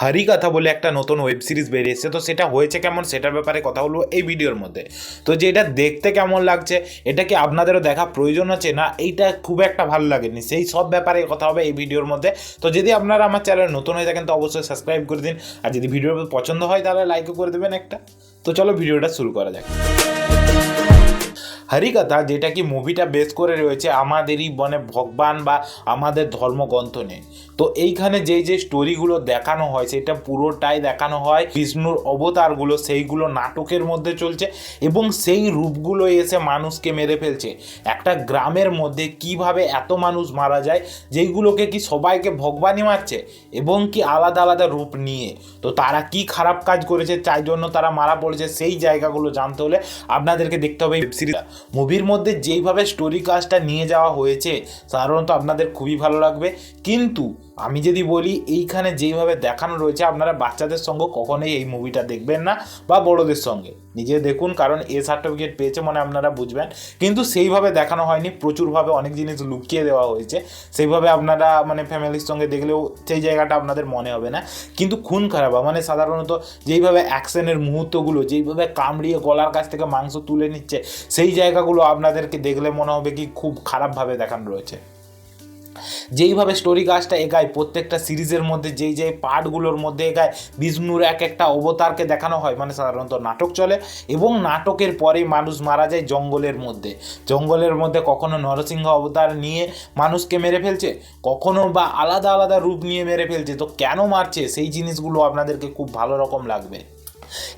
হরিকথা বলে একটা নতুন ওয়েব সিরিজ বেরিয়েছে। তো সেটা হয়েছে কেমন সেটার ব্যাপারে কথা বলবো এই ভিডিওর মধ্যে। তো যে এটা দেখতে কেমন লাগছে, এটা কি আপনাদেরও দেখা প্রয়োজন আছে না এইটা খুব একটা ভালো লাগেনি, সেই সব ব্যাপারে কথা হবে এই ভিডিওর মধ্যে। তো যদি আপনারা আমার চ্যানেল নতুন হয়ে থাকেন তো অবশ্যই সাবস্ক্রাইব করে দিন, আর যদি ভিডিও পছন্দ হয় তাহলে লাইকও করে দেবেন একটা। তো চলো ভিডিওটা শুরু করা যাক। হরিকথা যেটা কি মুভিটা বেস করে রয়েছে আমাদেরই মানে ভগবান বা আমাদের ধর্মগ্রন্থ নিয়ে। তো এইখানে যেই যে স্টোরিগুলো দেখানো হয় সেটা পুরোটাই দেখানো হয় বিষ্ণুর অবতারগুলো, সেইগুলো নাটকের মধ্যে চলছে এবং সেই রূপগুলো এসে মানুষকে মেরে ফেলছে। একটা গ্রামের মধ্যে কিভাবে এত মানুষ মারা যায়, যেইগুলোকে কি সবাইকে ভগবানই মারছে এবং কি আলাদা আলাদা রূপ নিয়ে। তো তারা কি খারাপ কাজ করেছে তাই জন্য তারা মারা পড়েছে, সেই জায়গাগুলো জানতে হলে আপনাদেরকে দেখতে হবে ওয়েব সিরিজ। মুভির মধ্যে যেইভাবে স্টোরি কাজটা নিয়ে যাওয়া হয়েছে সাধারণত আপনাদের খুবই ভালো লাগবে। কিন্তু আমি যদি বলি এইখানে যেইভাবে দেখানো রয়েছে, আপনারা বাচ্চাদের সঙ্গে কখনোই এই মুভিটা দেখবেন না বা বড়দের সঙ্গে নিজে দেখুন, কারণ এ সার্টিফিকেট পেয়েছে মানে আপনারা বুঝবেন। কিন্তু সেইভাবে দেখানো হয়নি, প্রচুরভাবে অনেক জিনিস লুকিয়ে দেওয়া হয়েছে। সেইভাবে আপনারা মানে ফ্যামিলির সঙ্গে দেখলেও সেই জায়গাটা আপনাদের মনে হবে না। কিন্তু খুন খারাপ মানে সাধারণত যেইভাবে অ্যাকশনের মুহূর্তগুলো, যেইভাবে কামড়িয়ে গলার কাছ থেকে মাংস তুলে নিচ্ছে, সেই জায়গাগুলো আপনাদেরকে দেখলে মনে হবে কি খুব খারাপভাবে দেখানো রয়েছে। যেইভাবে স্টোরি কাজটা এগায় প্রত্যেকটা সিরিজের মধ্যে যেই যেই পার্টগুলোর মধ্যে এগায় বিষ্ণুর এক একটা অবতারকে দেখানো হয়, মানে সাধারণত নাটক চলে এবং নাটকের পরেই মানুষ মারা যায় জঙ্গলের মধ্যে। জঙ্গলের মধ্যে কখনো নরসিংহ অবতার নিয়ে মানুষকে মেরে ফেলছে, কখনো বা আলাদা আলাদা রূপ নিয়ে মেরে ফেলছে। তো কেন মারছে সেই জিনিসগুলো আপনাদেরকে খুব ভালো রকম লাগবে।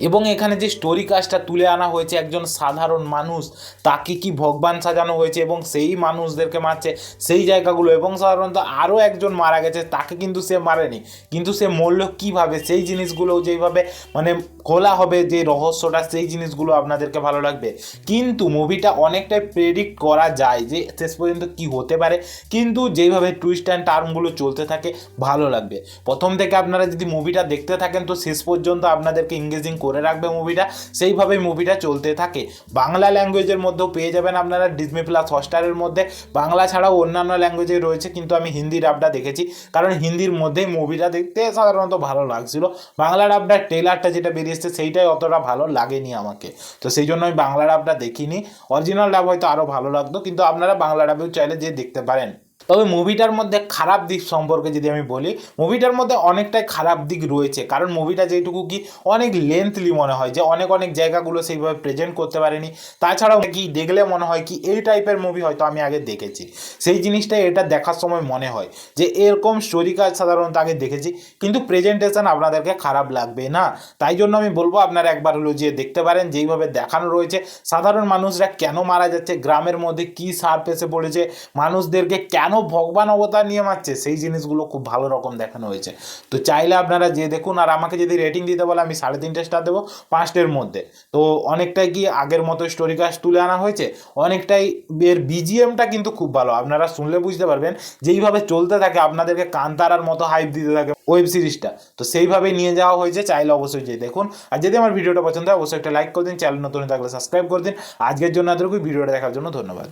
এবং এখানে যে স্টোরি কাজটা তুলে আনা হয়েছে, একজন সাধারণ মানুষ তাকে কি ভগবান সাজানো হয়েছে এবং সেই মানুষদেরকে মারছে সেই জায়গাগুলো। এবং সাধারণত আরও একজন মারা গেছে, তাকে কিন্তু সে মারেনি, কিন্তু সে মরল কীভাবে সেই জিনিসগুলো যেইভাবে মানে খোলা হবে যে রহস্যটা, সেই জিনিসগুলো আপনাদেরকে ভালো লাগবে। কিন্তু মুভিটা অনেকটাই প্রেডিক্ট করা যায় যে শেষ পর্যন্ত কি হতে পারে, কিন্তু যেইভাবে টুইস্ট অ্যান্ড টার্নগুলো চলতে থাকে ভালো লাগবে। প্রথম থেকে আপনারা যদি মুভিটা দেখতে থাকেন তো শেষ পর্যন্ত আপনাদেরকে এঙ্গেজিং করে রাখবে মুভিটা, সেইভাবেই মুভিটা চলতে থাকে। বাংলা ল্যাঙ্গুয়েজের মধ্যেও পেয়ে যাবেন আপনারা ডিজনি প্লাস হটস্টারের মধ্যে। বাংলা ছাড়াও অন্যান্য ল্যাঙ্গুয়েজে রয়েছে, কিন্তু আমি হিন্দি ডাবটা দেখেছি কারণ হিন্দির মধ্যেই মুভিটা দেখতে সাধারণত ভালো লাগছিল। বাংলা ডাবটার ট্রেলারটা যেটা বেরিয়েছে সেইটাই অতটা ভালো লাগেনি আমাকে, তো সেই জন্য আমি বাংলা ডাবটা দেখিনি। অরিজিনাল ডাব হয়তো আরও ভালো লাগতো, কিন্তু আপনারা বাংলা ডাবেও চাইলে যে দেখতে পারেন। তবে মুভিটার মধ্যে খারাপ দিক সম্পর্কে যদি আমি বলি, মুভিটার মধ্যে অনেকটাই খারাপ দিক রয়েছে, কারণ মুভিটা যেটুকু কি অনেক লেন্থলি মনে হয়, যে অনেক অনেক জায়গাগুলো সেইভাবে প্রেজেন্ট করতে পারেনি। তাছাড়াও কি দেখলে মনে হয় কি এই টাইপের মুভি হয়তো আমি আগে দেখেছি, সেই জিনিসটাই এটা দেখার সময় মনে হয় যে এরকম স্টোরি কাজ সাধারণত আগে দেখেছি, কিন্তু প্রেজেন্টেশন আপনাদেরকে খারাপ লাগবে না। তাই জন্য আমি বলবো আপনারা একবার হলো যে দেখতে পারেন, যেইভাবে দেখানো রয়েছে সাধারণ মানুষরা কেন মারা যাচ্ছে, গ্রামের মধ্যে কি সার্প এসে পড়েছে, মানুষদেরকে কেন ভগবান অবতার নিয়ে মারছে, সেই জিনিসগুলো খুব ভালো রকম দেখানো হয়েছে। তো চাইলে আপনারা যে দেখুন। আর আমাকে যদি রেটিং দিতে বলে আমি 3.5 স্টার দেবো 5টের মধ্যে। তো অনেকটাই কি আগের মতো স্টোরি কাজ তুলে আনা হয়েছে, অনেকটাই এর বিজিএমটা কিন্তু খুব ভালো, আপনারা শুনলে বুঝতে পারবেন যেইভাবে চলতে থাকে আপনাদেরকে কান্তারার মতো হাইপ দিতে থাকে ওয়েব সিরিজটা। তো সেইভাবেই নিয়ে যাওয়া হয়েছে, চাইলে অবশ্যই যে দেখুন। আর যদি আমার ভিডিওটা পছন্দ হয় অবশ্যই একটা লাইক করে দিন, চ্যানেল নতুন থাকলে সাবস্ক্রাইব করে দিন। আজকের জন্য এতটুকুই, ভিডিওটা দেখার জন্য ধন্যবাদ।